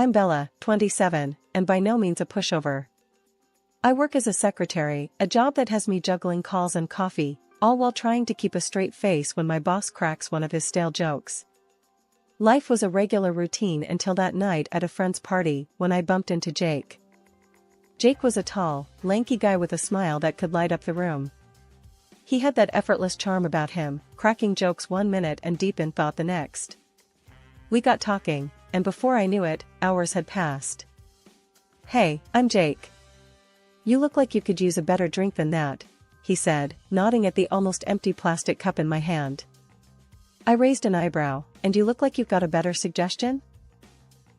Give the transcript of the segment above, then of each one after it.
I'm Bella, 27, and by no means a pushover. I work as a secretary, a job that has me juggling calls and coffee, all while trying to keep a straight face when my boss cracks one of his stale jokes. Life was a regular routine until that night at a friend's party when I bumped into Jake. Jake was a tall, lanky guy with a smile that could light up the room. He had that effortless charm about him, cracking jokes one minute and deep in thought the next. We got talking, and before I knew it, hours had passed. "Hey, I'm Jake. You look like you could use a better drink than that," he said, nodding at the almost empty plastic cup in my hand. I raised an eyebrow, "And you look like you've got a better suggestion?"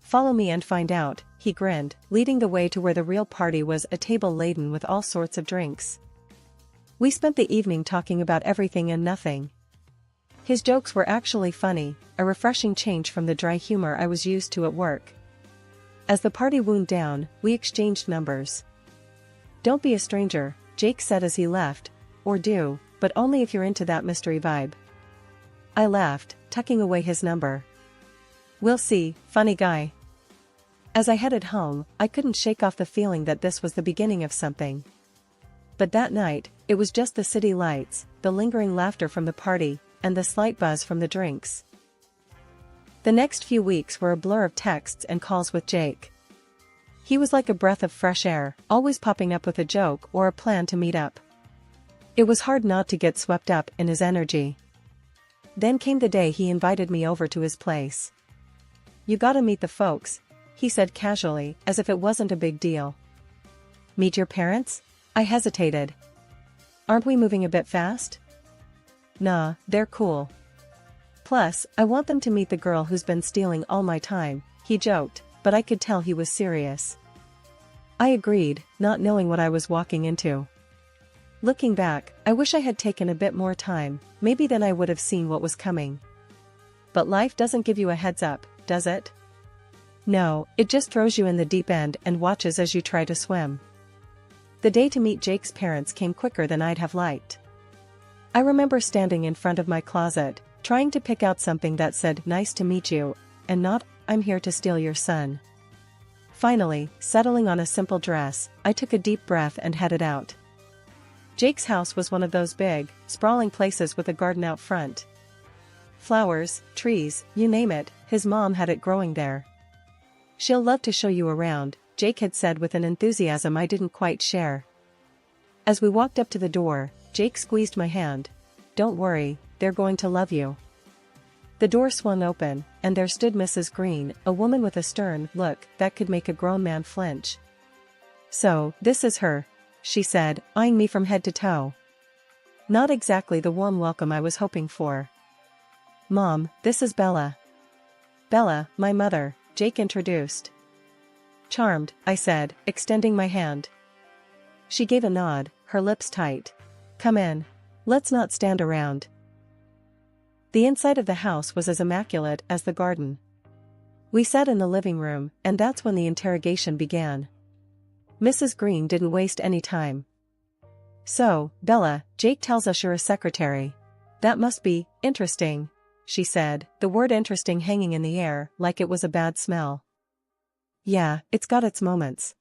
"Follow me and find out," he grinned, leading the way to where the real party was, a table laden with all sorts of drinks. We spent the evening talking about everything and nothing. His jokes were actually funny, a refreshing change from the dry humor I was used to at work. As the party wound down, we exchanged numbers. "Don't be a stranger," Jake said as he left, "or do, but only if you're into that mystery vibe." I laughed, tucking away his number. "We'll see, funny guy." As I headed home, I couldn't shake off the feeling that this was the beginning of something. But that night, it was just the city lights, the lingering laughter from the party, and the slight buzz from the drinks. The next few weeks were a blur of texts and calls with Jake. He was like a breath of fresh air, always popping up with a joke or a plan to meet up. It was hard not to get swept up in his energy. Then came the day he invited me over to his place. "You gotta meet the folks," he said casually, as if it wasn't a big deal. "Meet your parents?" I hesitated. "Aren't we moving a bit fast?" "Nah, they're cool. Plus, I want them to meet the girl who's been stealing all my time," he joked, but I could tell he was serious. I agreed, not knowing what I was walking into. Looking back, I wish I had taken a bit more time, maybe then I would have seen what was coming. But life doesn't give you a heads up, does it? No, it just throws you in the deep end and watches as you try to swim. The day to meet Jake's parents came quicker than I'd have liked. I remember standing in front of my closet, trying to pick out something that said, "Nice to meet you," and not, "I'm here to steal your son." Finally, settling on a simple dress, I took a deep breath and headed out. Jake's house was one of those big, sprawling places with a garden out front. Flowers, trees, you name it, his mom had it growing there. "She'll love to show you around," Jake had said with an enthusiasm I didn't quite share. As we walked up to the door, Jake squeezed my hand. "Don't worry, they're going to love you." The door swung open, and there stood Mrs. Green, a woman with a stern look that could make a grown man flinch. "So, this is her," she said, eyeing me from head to toe. Not exactly the warm welcome I was hoping for. "Mom, this is Bella." "Bella, my mother," Jake introduced. "Charmed," I said, extending my hand. She gave a nod, her lips tight. "Come in. Let's not stand around." The inside of the house was as immaculate as the garden. We sat in the living room, and that's when the interrogation began. Mrs. Green didn't waste any time. "So, Bella, Jake tells us you're a secretary. That must be interesting," she said, the word interesting hanging in the air like it was a bad smell. "Yeah, it's got its moments.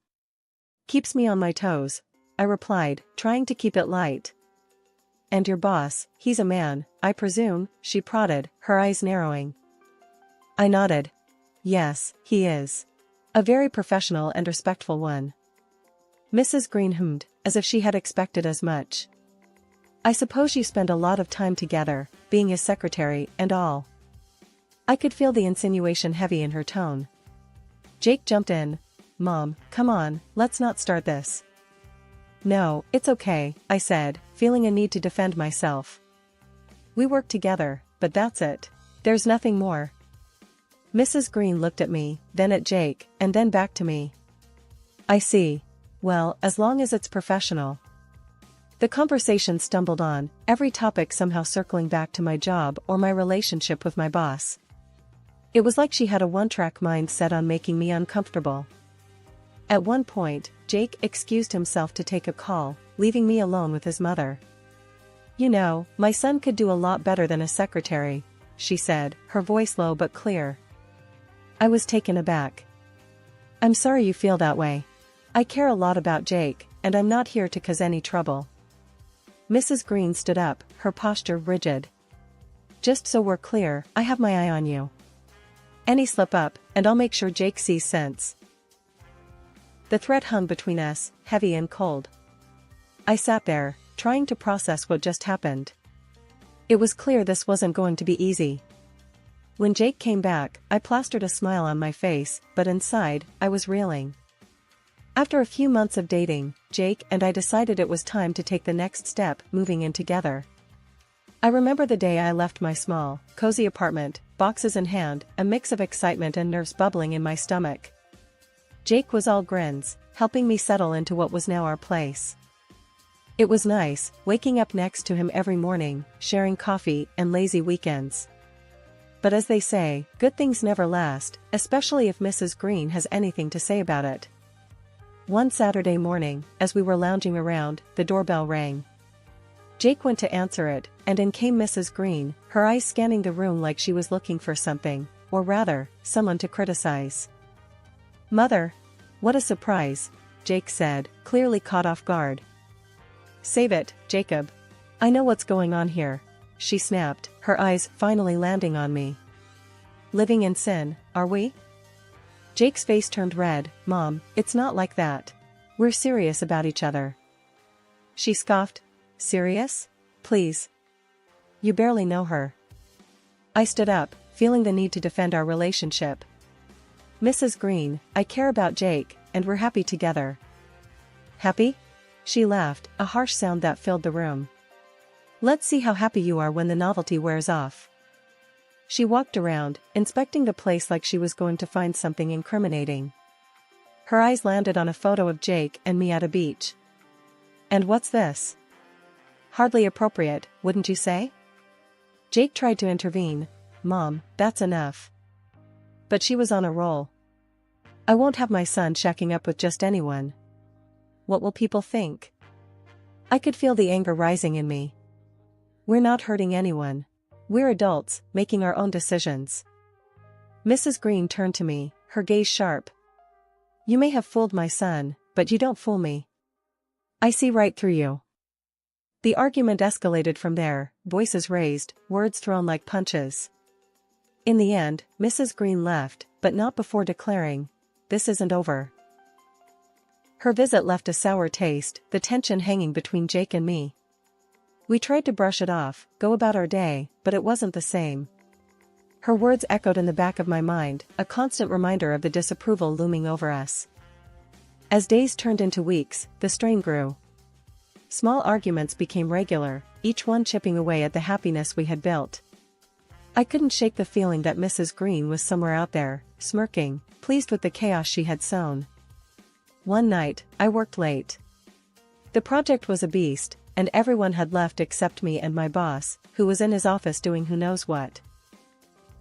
Keeps me on my toes," I replied, trying to keep it light. "And your boss, he's a man, I presume?" she prodded, her eyes narrowing. I nodded. "Yes, he is. A very professional and respectful one." Mrs. Green hummed, as if she had expected as much. "I suppose you spend a lot of time together, being his secretary and all." I could feel the insinuation heavy in her tone. Jake jumped in. "Mom, come on, let's not start this." "No, it's okay," I said, feeling a need to defend myself. "We work together, but that's it. There's nothing more." Mrs. Green looked at me, then at Jake, and then back to me. "I see. Well, as long as it's professional." The conversation stumbled on, every topic somehow circling back to my job or my relationship with my boss. It was like she had a one-track mind set on making me uncomfortable. At one point, Jake excused himself to take a call, leaving me alone with his mother. "You know, my son could do a lot better than a secretary," she said, her voice low but clear. I was taken aback. I'm sorry you feel that way. I care a lot about Jake, and I'm not here to cause any trouble. Mrs. Green stood up, her posture rigid. Just so we're clear, I have my eye on you. Any slip up, and I'll make sure Jake sees sense. The threat hung between us, heavy and cold. I sat there, trying to process what just happened. It was clear this wasn't going to be easy. When Jake came back, I plastered a smile on my face, but inside, I was reeling. After a few months of dating, Jake and I decided it was time to take the next step, moving in together. I remember the day I left my small, cozy apartment, boxes in hand, a mix of excitement and nerves bubbling in my stomach. Jake was all grins, helping me settle into what was now our place. It was nice, waking up next to him every morning, sharing coffee and lazy weekends. But as they say, good things never last, especially if Mrs. Green has anything to say about it. One Saturday morning, as we were lounging around, the doorbell rang. Jake went to answer it, and in came Mrs. Green, her eyes scanning the room like she was looking for something, or rather, someone to criticize. "Mother, what a surprise," Jake said, clearly caught off guard. "Save it, Jacob. I know what's going on here," she snapped, her eyes finally landing on me. "Living in sin, are we?" Jake's face turned red. "Mom, it's not like that. We're serious about each other." She scoffed. "Serious? Please. You barely know her." I stood up, feeling the need to defend our relationship. "Mrs. Green, I care about Jake, and we're happy together." "Happy?" She laughed, a harsh sound that filled the room. "Let's see how happy you are when the novelty wears off." She walked around, inspecting the place like she was going to find something incriminating. Her eyes landed on a photo of Jake and me at a beach. "And what's this?" "Hardly appropriate, wouldn't you say?" Jake tried to intervene. "Mom, that's enough." But she was on a roll. "I won't have my son shacking up with just anyone. What will people think?" I could feel the anger rising in me. "We're not hurting anyone. We're adults, making our own decisions." Mrs. Green turned to me, her gaze sharp. "You may have fooled my son, but you don't fool me. I see right through you." The argument escalated from there, voices raised, words thrown like punches. In the end, Mrs. Green left, but not before declaring, "This isn't over." Her visit left a sour taste, the tension hanging between Jake and me. We tried to brush it off, go about our day, but it wasn't the same. Her words echoed in the back of my mind, a constant reminder of the disapproval looming over us. As days turned into weeks, the strain grew. Small arguments became regular, each one chipping away at the happiness we had built. I couldn't shake the feeling that Mrs. Green was somewhere out there, smirking, pleased with the chaos she had sown. One night, I worked late. The project was a beast, and everyone had left except me and my boss, who was in his office doing who knows what.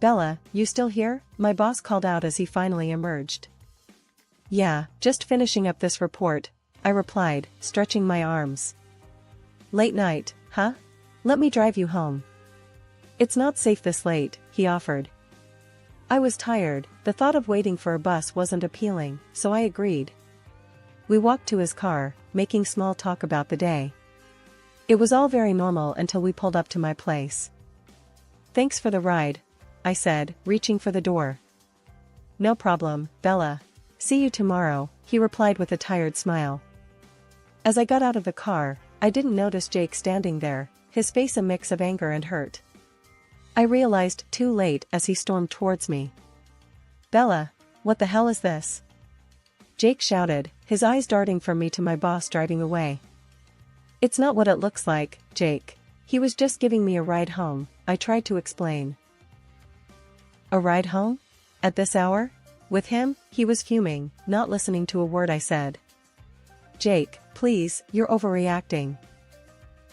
"Bella, you still here?" my boss called out as he finally emerged. "Yeah, just finishing up this report," I replied, stretching my arms. "Late night, huh? Let me drive you home." "It's not safe this late," he offered. I was tired, the thought of waiting for a bus wasn't appealing, so I agreed. We walked to his car, making small talk about the day. It was all very normal until we pulled up to my place. "Thanks for the ride," I said, reaching for the door. "No problem, Bella. See you tomorrow," he replied with a tired smile. As I got out of the car, I didn't notice Jake standing there, his face a mix of anger and hurt. I realized too late as he stormed towards me. "Bella, what the hell is this?" Jake shouted, his eyes darting from me to my boss driving away. "It's not what it looks like, Jake. He was just giving me a ride home," I tried to explain. "A ride home? At this hour? With him?" He was fuming, not listening to a word I said. "Jake, please, you're overreacting.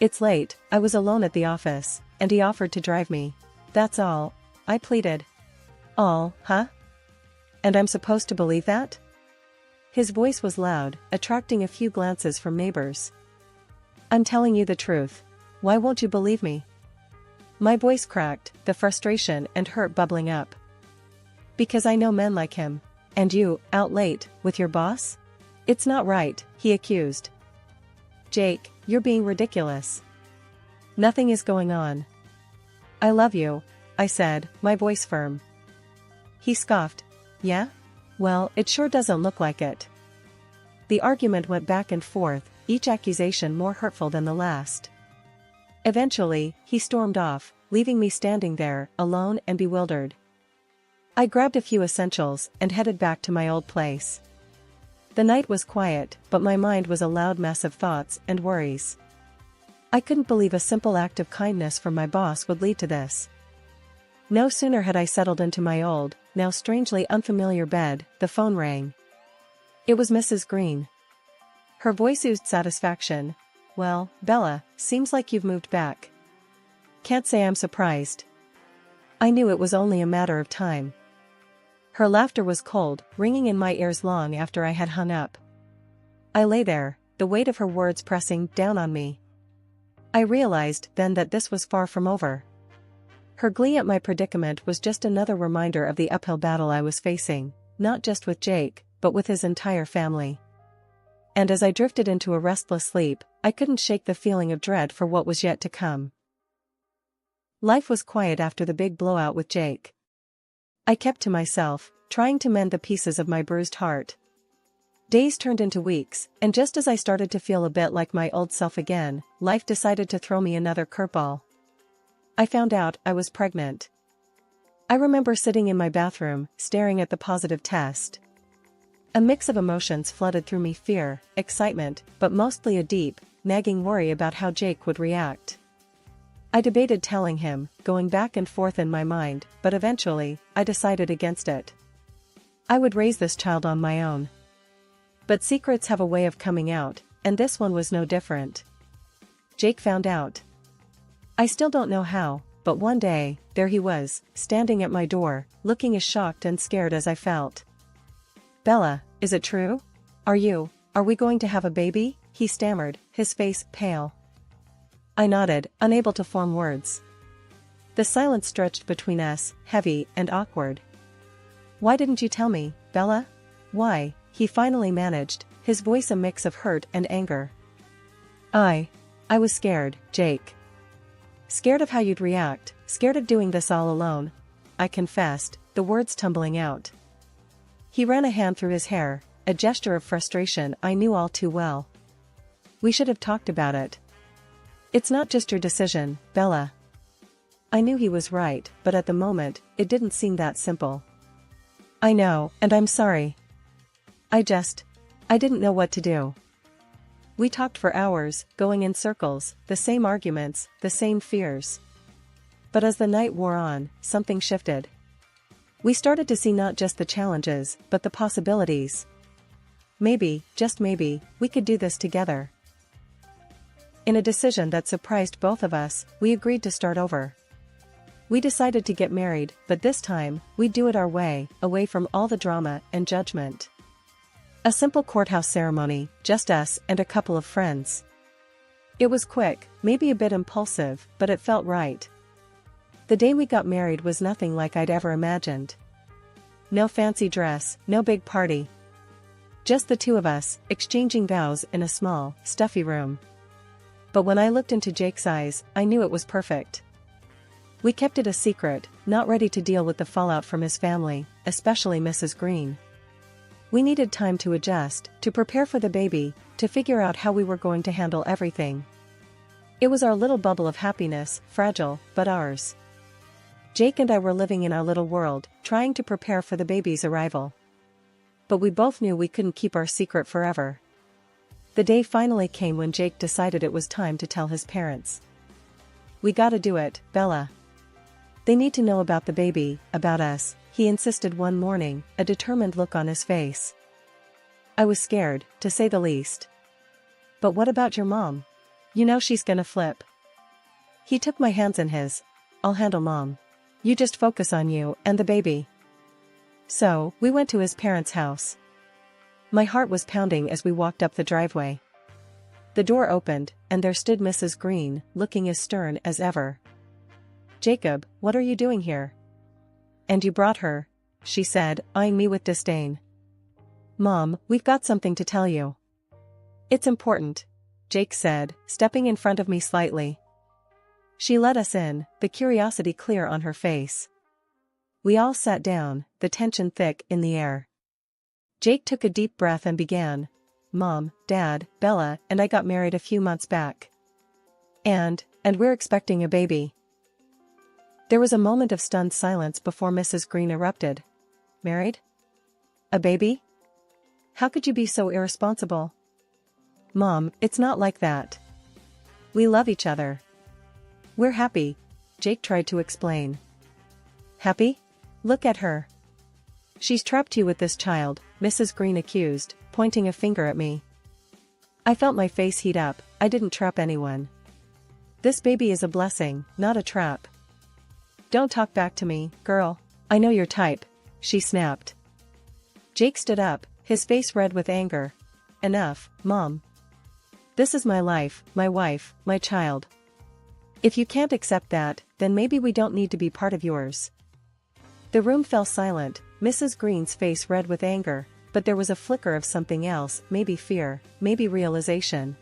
It's late, I was alone at the office, and he offered to drive me. That's all," I pleaded. "All, huh? And I'm supposed to believe that?" His voice was loud, attracting a few glances from neighbors. "I'm telling you the truth. Why won't you believe me?" My voice cracked, the frustration and hurt bubbling up. "Because I know men like him. And you, out late, with your boss? It's not right, he accused. Jake, you're being ridiculous. Nothing is going on. I love you, I said, my voice firm. He scoffed. Yeah? Well, it sure doesn't look like it. The argument went back and forth, each accusation more hurtful than the last. Eventually, he stormed off, leaving me standing there, alone and bewildered. I grabbed a few essentials and headed back to my old place. The night was quiet, but my mind was a loud mess of thoughts and worries. I couldn't believe a simple act of kindness from my boss would lead to this. No sooner had I settled into my old, now strangely unfamiliar bed, the phone rang. It was Mrs. Green. Her voice oozed satisfaction. Well, Bella, seems like you've moved back. Can't say I'm surprised. I knew it was only a matter of time. Her laughter was cold, ringing in my ears long after I had hung up. I lay there, the weight of her words pressing down on me. I realized then that this was far from over. Her glee at my predicament was just another reminder of the uphill battle I was facing, not just with Jake, but with his entire family. And as I drifted into a restless sleep, I couldn't shake the feeling of dread for what was yet to come. Life was quiet after the big blowout with Jake. I kept to myself, trying to mend the pieces of my bruised heart. Days turned into weeks, and just as I started to feel a bit like my old self again, life decided to throw me another curveball. I found out I was pregnant. I remember sitting in my bathroom, staring at the positive test. A mix of emotions flooded through me: fear, excitement, but mostly a deep, nagging worry about how Jake would react. I debated telling him, going back and forth in my mind, but eventually, I decided against it. I would raise this child on my own. But secrets have a way of coming out, and this one was no different. Jake found out. I still don't know how, but one day, there he was, standing at my door, looking as shocked and scared as I felt. Bella, is it true? Are we going to have a baby? He stammered, his face pale. I nodded, unable to form words. The silence stretched between us, heavy and awkward. Why didn't you tell me, Bella? Why? He finally managed, his voice a mix of hurt and anger. I was scared, Jake. Scared of how you'd react, scared of doing this all alone, I confessed, the words tumbling out. He ran a hand through his hair, a gesture of frustration I knew all too well. We should have talked about it. It's not just your decision, Bella. I knew he was right, but at the moment, it didn't seem that simple. I know, and I'm sorry. I didn't know what to do. We talked for hours, going in circles, the same arguments, the same fears. But as the night wore on, something shifted. We started to see not just the challenges, but the possibilities. Maybe, just maybe, we could do this together. In a decision that surprised both of us, we agreed to start over. We decided to get married, but this time, we'd do it our way, away from all the drama and judgment. A simple courthouse ceremony, just us and a couple of friends. It was quick, maybe a bit impulsive, but it felt right. The day we got married was nothing like I'd ever imagined. No fancy dress, no big party. Just the two of us, exchanging vows in a small, stuffy room. But when I looked into Jake's eyes, I knew it was perfect. We kept it a secret, not ready to deal with the fallout from his family, especially Mrs. Green. We needed time to adjust, to prepare for the baby, to figure out how we were going to handle everything. It was our little bubble of happiness, fragile, but ours. Jake and I were living in our little world, trying to prepare for the baby's arrival. But we both knew we couldn't keep our secret forever. The day finally came when Jake decided it was time to tell his parents. We gotta do it, Bella. They need to know about the baby, about us, he insisted one morning, a determined look on his face. I was scared, to say the least. But what about your mom? You know she's gonna flip. He took my hands in his. I'll handle Mom. You just focus on you and the baby. So, we went to his parents' house. My heart was pounding as we walked up the driveway. The door opened, and there stood Mrs. Green, looking as stern as ever. Jacob, what are you doing here? And you brought her, she said, eyeing me with disdain. Mom, we've got something to tell you. It's important, Jake said, stepping in front of me slightly. She let us in, the curiosity clear on her face. We all sat down, the tension thick in the air. Jake took a deep breath and began. Mom, Dad, Bella, and I got married a few months back. And we're expecting a baby. There was a moment of stunned silence before Mrs. Green erupted. Married? A baby? How could you be so irresponsible? Mom, it's not like that. We love each other. We're happy, Jake tried to explain. Happy? Look at her. She's trapped you with this child, Mrs. Green accused, pointing a finger at me. I felt my face heat up. I didn't trap anyone. This baby is a blessing, not a trap. Don't talk back to me, girl. I know your type, she snapped. Jake stood up, his face red with anger. Enough, Mom. This is my life, my wife, my child. If you can't accept that, then maybe we don't need to be part of yours. The room fell silent, Mrs. Green's face red with anger, but there was a flicker of something else, maybe fear, maybe realization.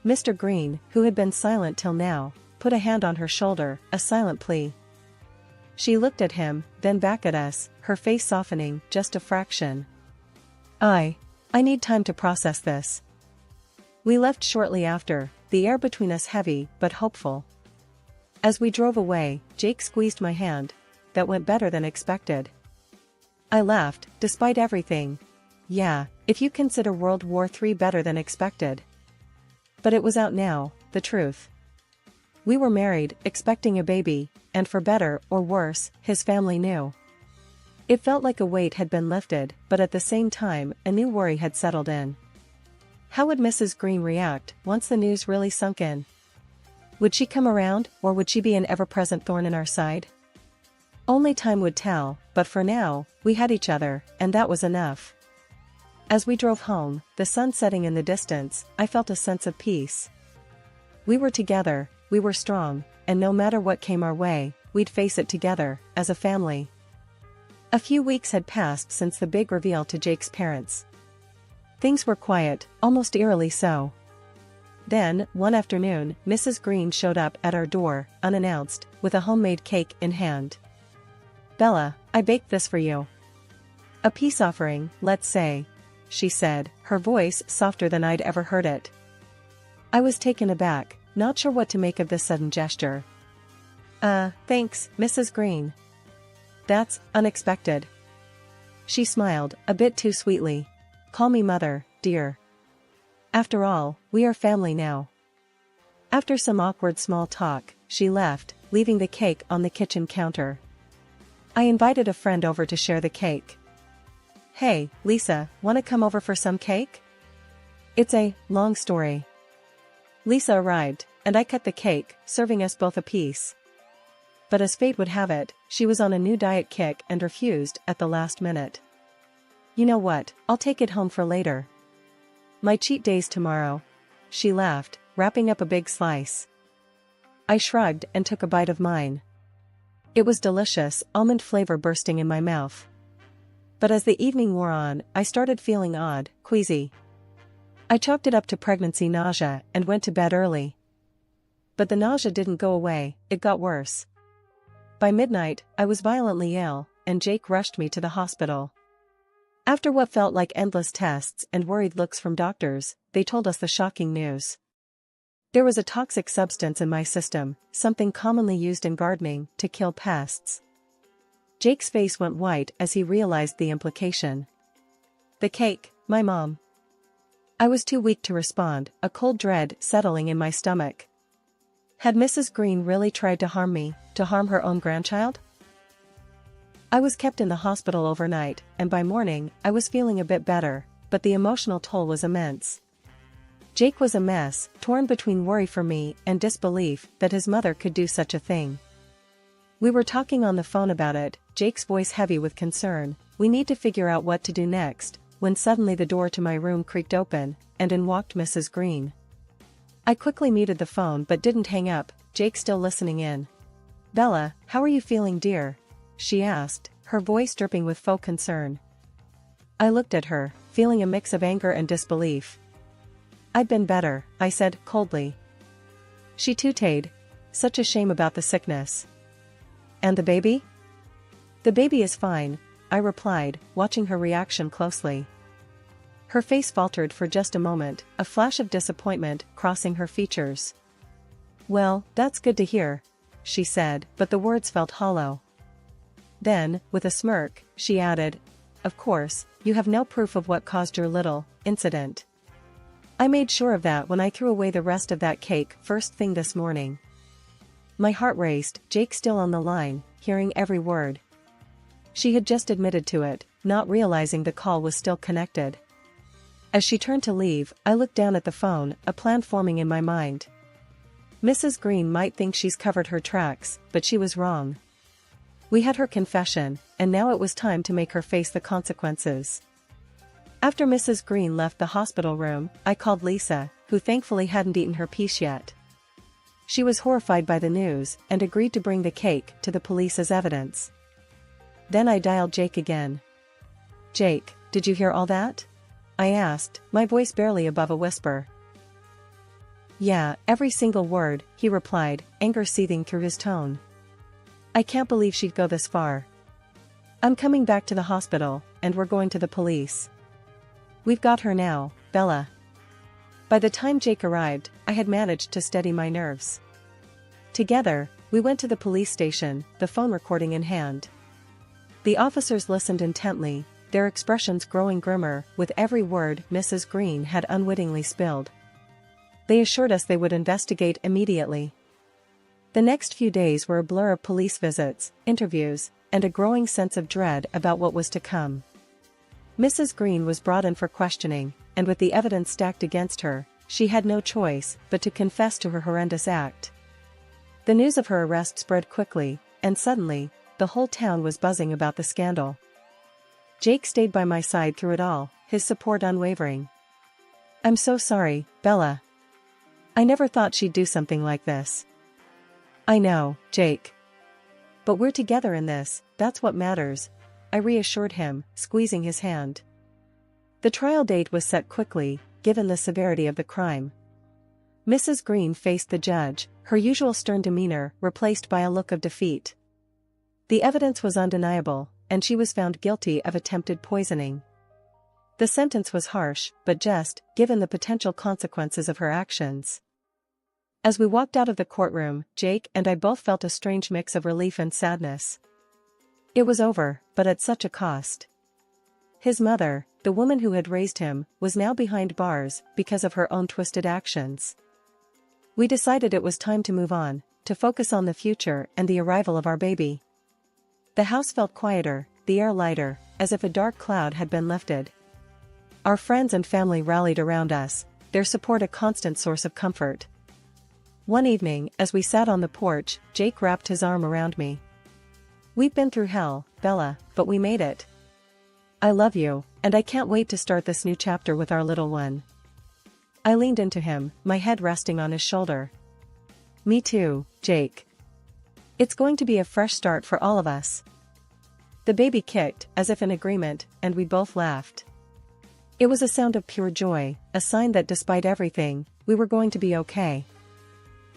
Mr. Green, who had been silent till now, put a hand on her shoulder, a silent plea. She looked at him, then back at us, her face softening just a fraction. I need time to process this. We left shortly after, the air between us heavy but hopeful. As we drove away, Jake squeezed my hand. That went better than expected. I laughed, despite everything. Yeah, if you consider World War III better than expected. But it was out now, the truth. We were married, expecting a baby, and for better or worse, his family knew. It felt like a weight had been lifted, but at the same time, a new worry had settled in. How would Mrs. Green react once the news really sunk in? Would she come around, or would she be an ever-present thorn in our side? Only time would tell, but for now, we had each other, and that was enough. As we drove home, the sun setting in the distance, I felt a sense of peace. We were together, we were strong, and no matter what came our way, we'd face it together, as a family. A few weeks had passed since the big reveal to Jake's parents. Things were quiet, almost eerily so. Then, one afternoon, Mrs. Green showed up at our door, unannounced, with a homemade cake in hand. Bella, I baked this for you. A peace offering, let's say, she said, her voice softer than I'd ever heard it. I was taken aback, not sure what to make of this sudden gesture. Thanks, Mrs. Green. That's unexpected. She smiled, a bit too sweetly. Call me mother, dear. After all, we are family now. After some awkward small talk, she left, leaving the cake on the kitchen counter. I invited a friend over to share the cake. Hey, Lisa, wanna come over for some cake? It's a long story. Lisa arrived, and I cut the cake, serving us both a piece. But as fate would have it, she was on a new diet kick and refused at the last minute. You know what, I'll take it home for later. My cheat day's tomorrow. She laughed, wrapping up a big slice. I shrugged and took a bite of mine. It was delicious, almond flavor bursting in my mouth. But as the evening wore on, I started feeling odd, queasy. I chalked it up to pregnancy nausea and went to bed early. But the nausea didn't go away, it got worse. By midnight, I was violently ill, and Jake rushed me to the hospital. After what felt like endless tests and worried looks from doctors, they told us the shocking news. There was a toxic substance in my system, something commonly used in gardening to kill pests. Jake's face went white as he realized the implication. The cake, my mom. I was too weak to respond, a cold dread settling in my stomach. Had Mrs. Green really tried to harm me, to harm her own grandchild? I was kept in the hospital overnight, and by morning, I was feeling a bit better, but the emotional toll was immense. Jake was a mess, torn between worry for me and disbelief that his mother could do such a thing. We were talking on the phone about it, Jake's voice heavy with concern. We need to figure out what to do next, when suddenly the door to my room creaked open, and in walked Mrs. Green. I quickly muted the phone but didn't hang up, Jake still listening in. Bella, how are you feeling, dear? She asked, her voice dripping with faux concern. I looked at her, feeling a mix of anger and disbelief. "I'd been better," I said, coldly. She tooted. "Such a shame about the sickness." "And the baby?" "The baby is fine," I replied, watching her reaction closely. Her face faltered for just a moment, a flash of disappointment crossing her features. "Well, that's good to hear," she said, but the words felt hollow. Then, with a smirk, she added, "Of course, you have no proof of what caused your little incident." I made sure of that when I threw away the rest of that cake first thing this morning. My heart raced, Jake still on the line, hearing every word. She had just admitted to it, not realizing the call was still connected. As she turned to leave, I looked down at the phone, a plan forming in my mind. Mrs. Green might think she's covered her tracks, but she was wrong. We had her confession, and now it was time to make her face the consequences. After Mrs. Green left the hospital room, I called Lisa, who thankfully hadn't eaten her piece yet. She was horrified by the news, and agreed to bring the cake to the police as evidence. Then I dialed Jake again. "Jake, did you hear all that?" I asked, my voice barely above a whisper. "Yeah, every single word," he replied, anger seething through his tone. "I can't believe she'd go this far. I'm coming back to the hospital, and we're going to the police. We've got her now, Bella." By the time Jake arrived, I had managed to steady my nerves. Together, we went to the police station, the phone recording in hand. The officers listened intently, their expressions growing grimmer with every word Mrs. Green had unwittingly spilled. They assured us they would investigate immediately. The next few days were a blur of police visits, interviews, and a growing sense of dread about what was to come. Mrs. Green was brought in for questioning, and with the evidence stacked against her, she had no choice but to confess to her horrendous act. The news of her arrest spread quickly, and suddenly, the whole town was buzzing about the scandal. Jake stayed by my side through it all, his support unwavering. "I'm so sorry, Bella. I never thought she'd do something like this." "I know, Jake. But we're together in this, that's what matters," I reassured him, squeezing his hand. The trial date was set quickly, given the severity of the crime. Mrs. Green faced the judge, her usual stern demeanor replaced by a look of defeat. The evidence was undeniable, and she was found guilty of attempted poisoning. The sentence was harsh, but just, given the potential consequences of her actions. As we walked out of the courtroom, Jake and I both felt a strange mix of relief and sadness. It was over, but at such a cost. His mother, the woman who had raised him, was now behind bars because of her own twisted actions. We decided it was time to move on, to focus on the future and the arrival of our baby. The house felt quieter, the air lighter, as if a dark cloud had been lifted. Our friends and family rallied around us, their support a constant source of comfort. One evening, as we sat on the porch, Jake wrapped his arm around me. "We've been through hell, Bella, but we made it. I love you, and I can't wait to start this new chapter with our little one." I leaned into him, my head resting on his shoulder. "Me too, Jake. It's going to be a fresh start for all of us." The baby kicked, as if in agreement, and we both laughed. It was a sound of pure joy, a sign that despite everything, we were going to be okay.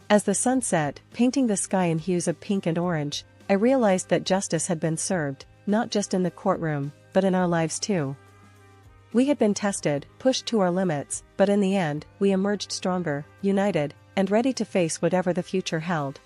As the sun set, painting the sky in hues of pink and orange, I realized that justice had been served, not just in the courtroom, but in our lives too. We had been tested, pushed to our limits, but in the end, we emerged stronger, united, and ready to face whatever the future held.